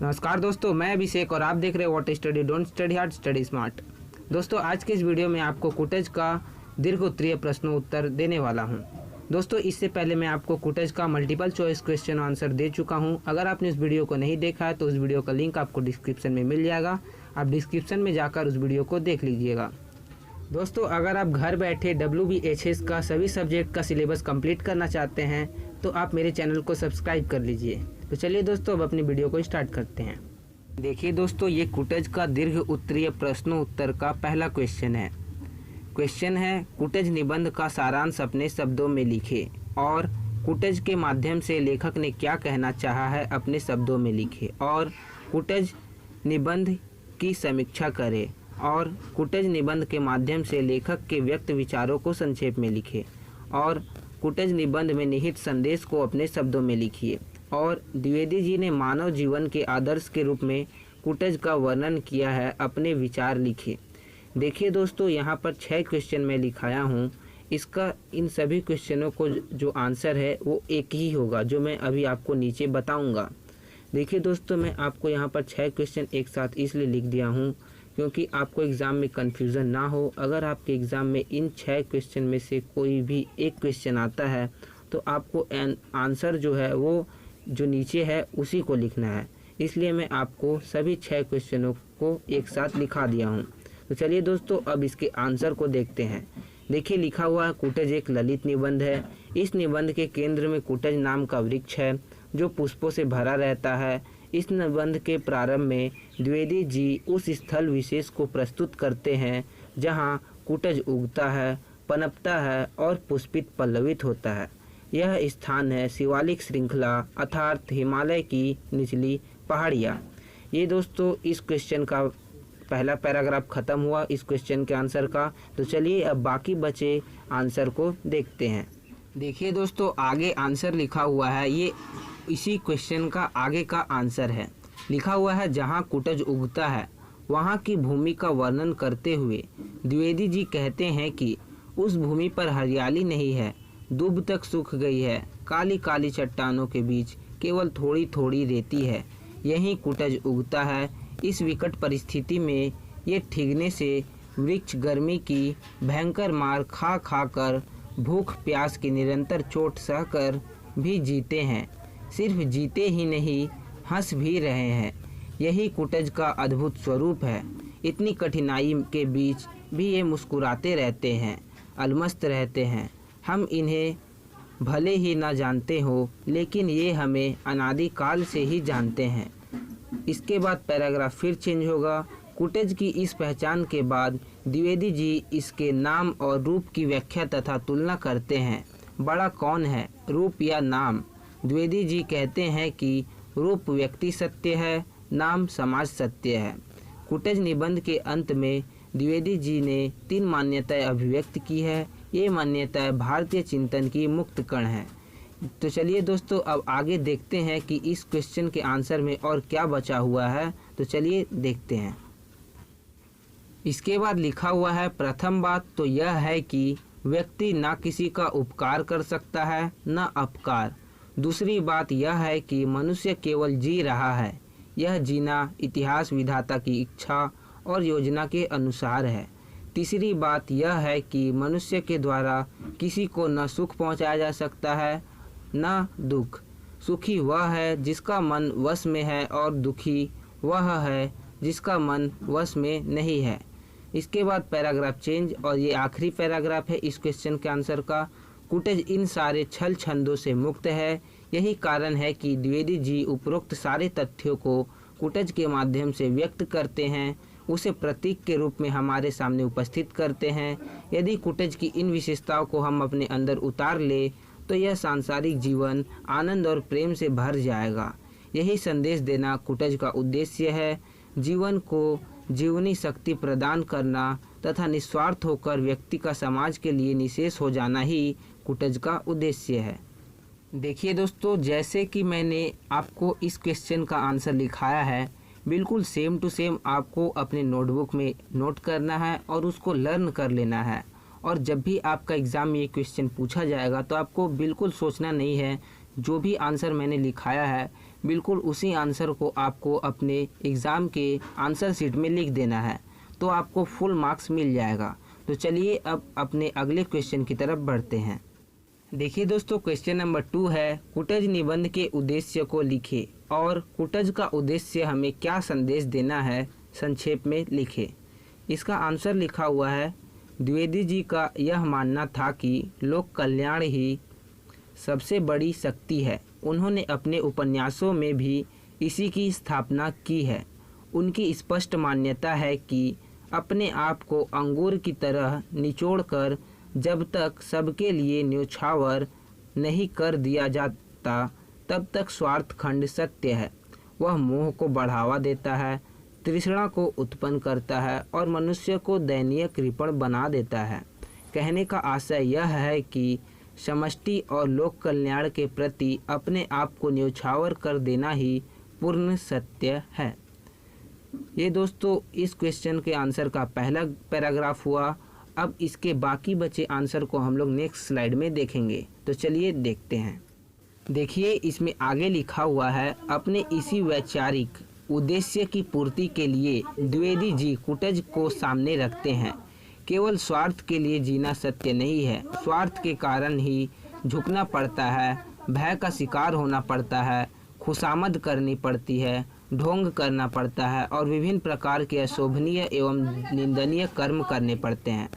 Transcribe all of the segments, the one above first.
नमस्कार दोस्तों, मैं अभिषेक और आप देख रहे हैं what study don't study hard study smart. दोस्तों, आज के इस वीडियो में आपको कुटज का दीर्घ उत्तरीय प्रश्नों उत्तर देने वाला हूं। दोस्तों, इससे पहले मैं आपको कुटज का मल्टीपल चॉइस क्वेश्चन आंसर दे चुका हूं। अगर आपने इस वीडियो को नहीं देखा है तो उस वीडियो का लिंक आपको डिस्क्रिप्शन में मिल जाएगा। आप डिस्क्रिप्शन में जाकर उस वीडियो को देख लीजिएगा। दोस्तों, अगर आप घर बैठे WBHS का सभी सब्जेक्ट का सिलेबस कंप्लीट करना चाहते हैं तो आप मेरे चैनल को सब्सक्राइब कर लीजिए। तो चलिए दोस्तों, अब अपनी वीडियो को स्टार्ट करते हैं। देखिए दोस्तों, ये कुटज का दीर्घ उत्तरीय प्रश्नों उत्तर का पहला क्वेश्चन है। क्वेश्चन है, कुटज निबंध का सारांश अपने शब्दों में लिखे और कुटज के माध्यम से लेखक ने क्या कहना चाहा है अपने शब्दों में लिखे और कुटज निबंध की समीक्षा करें और कुटज निबंध के माध्यम से लेखक के व्यक्त विचारों को संक्षेप में लिखे और कुटज निबंध में निहित संदेश को अपने शब्दों में लिखिए। और द्विवेदी जी ने मानव जीवन के आदर्श के रूप में कुटज का वर्णन किया है, अपने विचार लिखे। देखिए दोस्तों, यहाँ पर 6 क्वेश्चन मैं लिखाया हूँ। इसका इन सभी क्वेश्चनों को जो आंसर है वो एक ही होगा, जो मैं अभी आपको नीचे बताऊँगा। देखिए दोस्तों, मैं आपको यहाँ पर 6 क्वेश्चन एक साथ इसलिए लिख दिया हूँ क्योंकि आपको एग्ज़ाम में कन्फ्यूज़न ना हो। अगर आपके एग्ज़ाम में इन 6 क्वेश्चन में से कोई भी एक क्वेश्चन आता है तो आपको आंसर जो है वो जो नीचे है उसी को लिखना है। इसलिए मैं आपको सभी 6 क्वेश्चनों को एक साथ लिखा दिया हूँ। तो चलिए दोस्तों, अब इसके आंसर को देखते हैं। देखिए, लिखा हुआ है कुटज एक ललित निबंध है। इस निबंध के केंद्र में कुटज नाम का वृक्ष है जो पुष्पों से भरा रहता है। इस निबंध के प्रारंभ में द्विवेदी जी उस स्थल विशेष को प्रस्तुत करते हैं जहाँ कुटज उगता है, पनपता है और पुष्पित पल्लवित होता है। यह स्थान है शिवालिक श्रृंखला अर्थात हिमालय की निचली पहाड़ियाँ। ये दोस्तों इस क्वेश्चन का पहला पैराग्राफ खत्म हुआ इस क्वेश्चन के आंसर का। तो चलिए अब बाकी बचे आंसर को देखते हैं। देखिए दोस्तों, आगे आंसर लिखा हुआ है, ये इसी क्वेश्चन का आगे का आंसर है। लिखा हुआ है, जहाँ कुटज उगता है वहाँ की भूमि का वर्णन करते हुए द्विवेदी जी कहते हैं कि उस भूमि पर हरियाली नहीं है, दूब तक सूख गई है, काली काली चट्टानों के बीच केवल थोड़ी थोड़ी रेती है, यहीं कुटज उगता है। इस विकट परिस्थिति में ये ठिगने से वृक्ष गर्मी की भयंकर मार खा खा कर भूख प्यास की निरंतर चोट सहकर भी जीते हैं। सिर्फ जीते ही नहीं, हंस भी रहे हैं। यही कुटज का अद्भुत स्वरूप है। इतनी कठिनाई के बीच भी ये मुस्कुराते रहते हैं, अलमस्त रहते हैं। हम इन्हें भले ही ना जानते हो, लेकिन ये हमें अनादिकाल से ही जानते हैं। इसके बाद पैराग्राफ फिर चेंज होगा। कुटज की इस पहचान के बाद द्विवेदी जी इसके नाम और रूप की व्याख्या तथा तुलना करते हैं। बड़ा कौन है, रूप या नाम? द्विवेदी जी कहते हैं कि रूप व्यक्ति सत्य है, नाम समाज सत्य है। कुटज निबंध के अंत में द्विवेदी जी ने 3 मान्यताएं अभिव्यक्त की है। ये मान्यताएं भारतीय चिंतन की मुक्त कण है। तो चलिए दोस्तों, अब आगे देखते हैं कि इस क्वेश्चन के आंसर में और क्या बचा हुआ है। तो चलिए देखते हैं। इसके बाद लिखा हुआ है, प्रथम बात तो यह है कि व्यक्ति ना किसी का उपकार कर सकता है न अपकार। दूसरी बात यह है कि मनुष्य केवल जी रहा है। यह जीना इतिहास विधाता की इच्छा और योजना के अनुसार है। तीसरी बात यह है कि मनुष्य के द्वारा किसी को न सुख पहुंचाया जा सकता है न दुख। सुखी वह है जिसका मन वश में है और दुखी वह है जिसका मन वश में नहीं है। इसके बाद पैराग्राफ चेंज और ये आखिरी पैराग्राफ है इस क्वेश्चन के आंसर का। कुटज इन सारे छल छंदों से मुक्त है। यही कारण है कि द्विवेदी जी उपरोक्त सारे तथ्यों को कुटज के माध्यम से व्यक्त करते हैं, उसे प्रतीक के रूप में हमारे सामने उपस्थित करते हैं। यदि कुटज की इन विशेषताओं को हम अपने अंदर उतार ले तो यह सांसारिक जीवन आनंद और प्रेम से भर जाएगा। यही संदेश देना कुटज का उद्देश्य है। जीवन को जीवनी शक्ति प्रदान करना तथा निस्वार्थ होकर व्यक्ति का समाज के लिए निशेष हो जाना ही कुटज का उद्देश्य है। देखिए दोस्तों, जैसे कि मैंने आपको इस क्वेश्चन का आंसर लिखाया है, बिल्कुल सेम टू सेम आपको अपने नोटबुक में नोट करना है और उसको लर्न कर लेना है। और जब भी आपका एग्ज़ाम में ये क्वेश्चन पूछा जाएगा तो आपको बिल्कुल सोचना नहीं है जो भी आंसर मैंने लिखाया है बिल्कुल उसी आंसर को आपको अपने एग्ज़ाम के आंसर शीट में लिख देना है, तो आपको फुल मार्क्स मिल जाएगा। तो चलिए अब अपने अगले क्वेश्चन की तरफ बढ़ते हैं। देखिए दोस्तों, क्वेश्चन नंबर 2 है, कुटज निबंध के उद्देश्य को लिखे और कुटज का उद्देश्य हमें क्या संदेश देना है संक्षेप में लिखे। इसका आंसर लिखा हुआ है, द्विवेदी जी का यह मानना था कि लोक कल्याण ही सबसे बड़ी शक्ति है। उन्होंने अपने उपन्यासों में भी इसी की स्थापना की है। उनकी स्पष्ट मान्यता है कि अपने आप को अंगूर की तरह निचोड़कर जब तक सबके लिए न्योछावर नहीं कर दिया जाता तब तक स्वार्थखंड सत्य है। वह मोह को बढ़ावा देता है, तृष्णा को उत्पन्न करता है और मनुष्य को दयनीय कृपण बना देता है। कहने का आशय यह है कि समष्टि और लोक कल्याण के प्रति अपने आप को न्योछावर कर देना ही पूर्ण सत्य है। ये दोस्तों इस क्वेश्चन के आंसर का पहला पैराग्राफ हुआ। अब इसके बाकी बचे आंसर को हम लोग नेक्स्ट स्लाइड में देखेंगे। तो चलिए देखते हैं। देखिए इसमें आगे लिखा हुआ है, अपने इसी वैचारिक उद्देश्य की पूर्ति के लिए द्विवेदी जी कुटज को सामने रखते हैं। केवल स्वार्थ के लिए जीना सत्य नहीं है। स्वार्थ के कारण ही झुकना पड़ता है, भय का शिकार होना पड़ता है, खुशामद करनी पड़ती है, ढोंग करना पड़ता है और विभिन्न प्रकार के अशोभनीय एवं निंदनीय कर्म करने पड़ते हैं।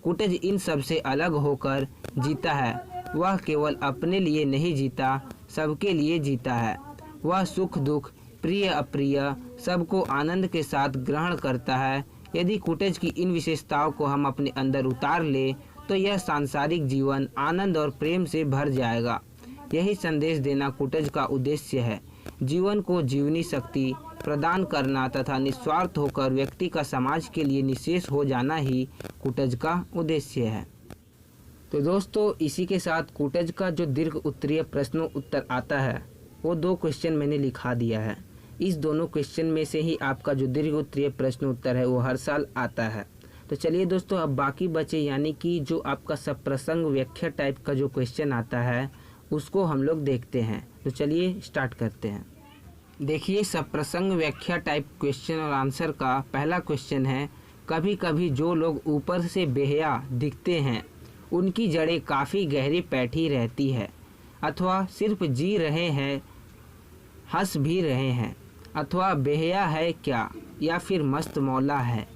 कुटज इन सब से अलग होकर जीता है। वह केवल अपने लिए नहीं जीता, सबके लिए जीता है। वह सुख दुख, प्रिय अप्रिय सबको आनंद के साथ ग्रहण करता है। यदि कुटज की इन विशेषताओं को हम अपने अंदर उतार ले तो यह सांसारिक जीवन आनंद और प्रेम से भर जाएगा। यही संदेश देना कुटज का उद्देश्य है। जीवन को जीवनी शक्ति प्रदान करना तथा निस्वार्थ होकर व्यक्ति का समाज के लिए निःशेष हो जाना ही कुटज का उद्देश्य है। तो दोस्तों इसी के साथ कुटज का जो दीर्घ उत्तरीय प्रश्नों उत्तर आता है वो 2 क्वेश्चन मैंने लिखा दिया है। इस दोनों क्वेश्चन में से ही आपका जो दीर्घ उत्तरीय प्रश्न उत्तर है वो हर साल आता है। तो चलिए दोस्तों अब बाकी बचे यानी कि जो आपका सप्रसंग व्याख्या टाइप का जो क्वेश्चन आता है उसको हम लोग देखते हैं। तो चलिए स्टार्ट करते हैं। देखिए सप्रसंग व्याख्या टाइप क्वेश्चन और आंसर का पहला क्वेश्चन है, कभी कभी जो लोग ऊपर से बेहया दिखते हैं उनकी जड़ें काफ़ी गहरी बैठी रहती है, अथवा सिर्फ जी रहे हैं, हंस भी रहे हैं, अथवा बेहया है क्या या फिर मस्त मौला है।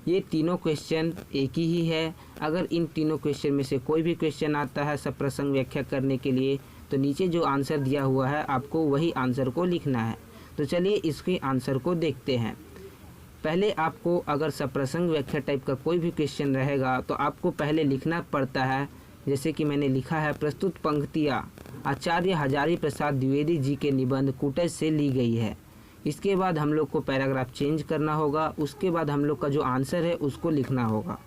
ये तीनों क्वेश्चन एक ही है। अगर इन तीनों क्वेश्चन में से कोई भी क्वेश्चन आता है सप्रसंग व्याख्या करने के लिए तो नीचे जो आंसर दिया हुआ है आपको वही आंसर को लिखना है। तो चलिए इसके आंसर को देखते हैं। पहले आपको अगर सप्रसंग व्याख्या टाइप का कोई भी क्वेश्चन रहेगा तो आपको पहले लिखना पड़ता है, जैसे कि मैंने लिखा है, प्रस्तुत पंक्तियाँ आचार्य हजारी प्रसाद द्विवेदी जी के निबंध कुटज से ली गई है। इसके बाद हम लोग को पैराग्राफ चेंज करना होगा। उसके बाद हम लोग का जो आंसर है उसको लिखना होगा।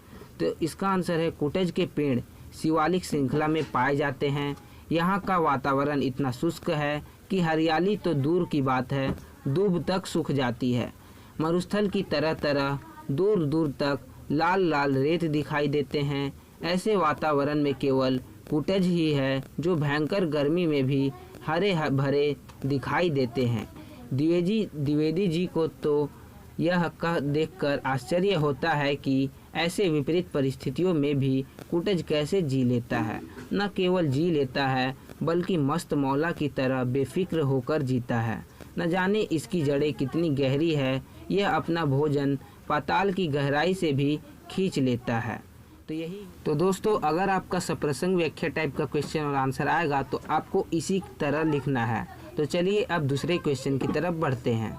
तो इसका आंसर है, कुटज के पेड़ शिवालिक श्रृंखला में पाए जाते हैं। यहाँ का वातावरण इतना शुष्क है कि हरियाली तो दूर की बात है, दूब तक सूख जाती है। मरुस्थल की तरह तरह दूर दूर तक लाल लाल रेत दिखाई देते हैं। ऐसे वातावरण में केवल कुटज ही है जो भयंकर गर्मी में भी हरे भरे दिखाई देते हैं। द्विवेदी जी को तो यह देखकर आश्चर्य होता है कि ऐसे विपरीत परिस्थितियों में भी कुटज कैसे जी लेता है। न केवल जी लेता है बल्कि मस्त मौला की तरह बेफिक्र होकर जीता है। न जाने इसकी जड़ें कितनी गहरी है, यह अपना भोजन पाताल की गहराई से भी खींच लेता है। तो दोस्तों अगर आपका सप्रसंग व्याख्या टाइप का क्वेश्चन और आंसर आएगा तो आपको इसी तरह लिखना है। तो चलिए अब दूसरे क्वेश्चन की तरफ बढ़ते हैं।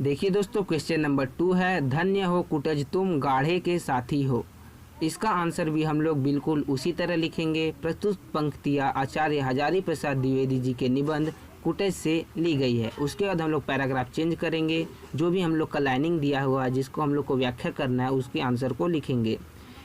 देखिए दोस्तों क्वेश्चन नंबर 2 है, धन्य हो कुटज तुम गाढ़े के साथी हो। इसका आंसर भी हम लोग बिल्कुल उसी तरह लिखेंगे। प्रस्तुत पंक्तियाँ आचार्य हजारी प्रसाद द्विवेदी जी के निबंध कुटज से ली गई है। उसके बाद हम लोग पैराग्राफ चेंज करेंगे। जो भी हम लोग का लाइनिंग दिया हुआ है जिसको हम लोग को व्याख्या करना है उसके आंसर को लिखेंगे।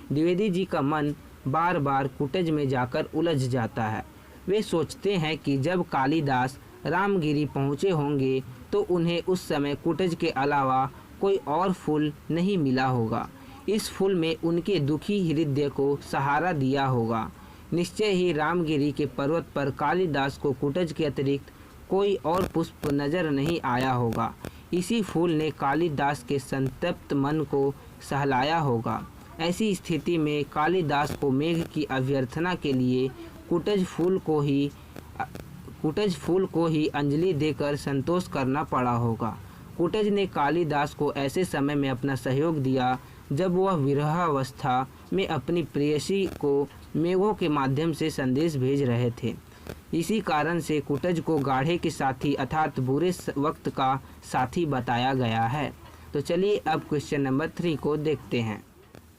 द्विवेदी जी का मन बार बार कुटज में जाकर उलझ जाता है। वे सोचते हैं कि जब कालिदास रामगिरी पहुँचे होंगे तो उन्हें उस समय कुटज के अलावा कोई और फूल नहीं मिला होगा। इस फूल में उनके दुखी हृदय को सहारा दिया होगा। निश्चय ही रामगिरी के पर्वत पर कालिदास को कुटज के अतिरिक्त कोई और पुष्प नजर नहीं आया होगा। इसी फूल ने कालिदास के संतप्त मन को सहलाया होगा। ऐसी स्थिति में कालिदास को मेघ की अभ्यर्थना के लिए कुटज फूल को ही अंजलि देकर संतोष करना पड़ा होगा। कुटज ने कालिदास को ऐसे समय में अपना सहयोग दिया जब वह विरहावस्था में अपनी प्रेयसी को मेघों के माध्यम से संदेश भेज रहे थे। इसी कारण से कुटज को गाढ़े के साथी अर्थात बुरे वक्त का साथी बताया गया है। तो चलिए अब क्वेश्चन नंबर 3 को देखते हैं।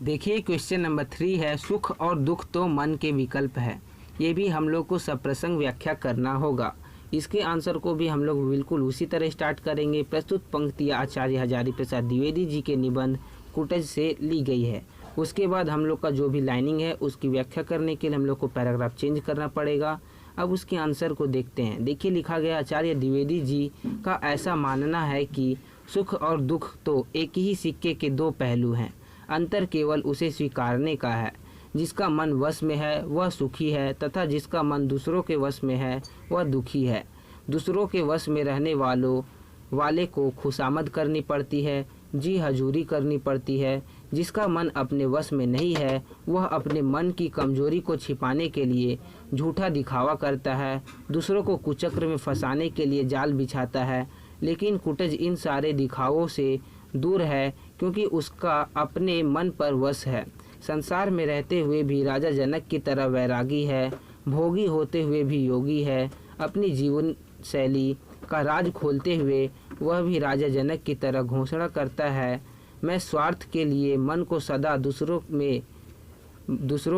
देखिए क्वेश्चन नंबर 3 है, सुख और दुख तो मन के विकल्प है। ये भी हम लोग को सप्रसंग व्याख्या करना होगा। इसके आंसर को भी हम लोग बिल्कुल उसी तरह स्टार्ट करेंगे। प्रस्तुत पंक्तियाँ आचार्य हजारी प्रसाद द्विवेदी जी के निबंध कुटज से ली गई है। उसके बाद हम लोग का जो भी लाइनिंग है उसकी व्याख्या करने के लिए हम लोग को पैराग्राफ चेंज करना पड़ेगा। अब उसके आंसर को देखते हैं। देखिए लिखा गया, आचार्य द्विवेदी जी का ऐसा मानना है कि सुख और दुख तो एक ही सिक्के के दो पहलू हैं। अंतर केवल उसे स्वीकारने का है। जिसका मन वश में है वह सुखी है तथा जिसका मन दूसरों के वश में है वह दुखी है। दूसरों के वश में रहने वाले को खुशामद करनी पड़ती है, जी हजूरी करनी पड़ती है। जिसका मन अपने वश में नहीं है वह अपने मन की कमजोरी को छिपाने के लिए झूठा दिखावा करता है, दूसरों को कुचक्र में फंसाने के लिए जाल बिछाता है। लेकिन कुटज इन सारे दिखावों से दूर है क्योंकि उसका अपने मन पर वश है। संसार में रहते हुए भी राजा जनक की तरह वैरागी है, भोगी होते हुए भी योगी है। अपनी जीवन शैली का राज खोलते हुए वह भी राजा जनक की तरह घोषणा करता है, मैं स्वार्थ के लिए मन को सदा दूसरों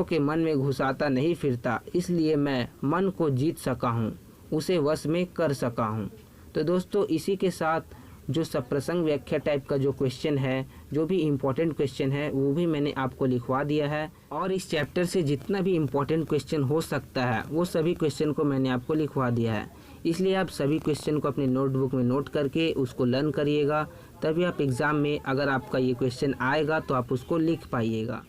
के मन में घुसाता नहीं फिरता, इसलिए मैं मन को जीत सका हूँ, उसे वश में कर सका हूँ। तो दोस्तों इसी के साथ जो सप्रसंग व्याख्या टाइप का जो क्वेश्चन है, जो भी इम्पोर्टेंट क्वेश्चन है वो भी मैंने आपको लिखवा दिया है। और इस चैप्टर से जितना भी इम्पोर्टेंट क्वेश्चन हो सकता है वो सभी क्वेश्चन को मैंने आपको लिखवा दिया है। इसलिए आप सभी क्वेश्चन को अपने नोटबुक में नोट करके उसको लर्न करिएगा, तभी आप एग्ज़ाम में अगर आपका ये क्वेश्चन आएगा तो आप उसको लिख पाइएगा।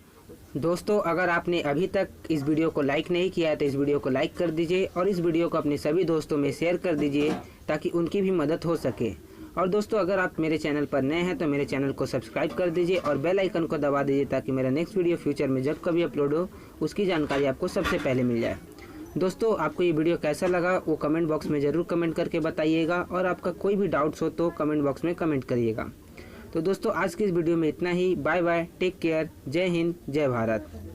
दोस्तों अगर आपने अभी तक इस वीडियो को लाइक नहीं किया है तो इस वीडियो को लाइक कर दीजिए और इस वीडियो को अपने सभी दोस्तों में शेयर कर दीजिए ताकि उनकी भी मदद हो सके। और दोस्तों अगर आप मेरे चैनल पर नए हैं तो मेरे चैनल को सब्सक्राइब कर दीजिए और बेल आइकन को दबा दीजिए ताकि मेरा नेक्स्ट वीडियो फ्यूचर में जब कभी अपलोड हो उसकी जानकारी आपको सबसे पहले मिल जाए। दोस्तों आपको ये वीडियो कैसा लगा वो कमेंट बॉक्स में ज़रूर कमेंट करके बताइएगा और आपका कोई भी डाउट्स हो तो कमेंट बॉक्स में कमेंट करिएगा। तो दोस्तों आज की इस वीडियो में इतना ही। बाय बाय, टेक केयर, जय हिंद, जय भारत।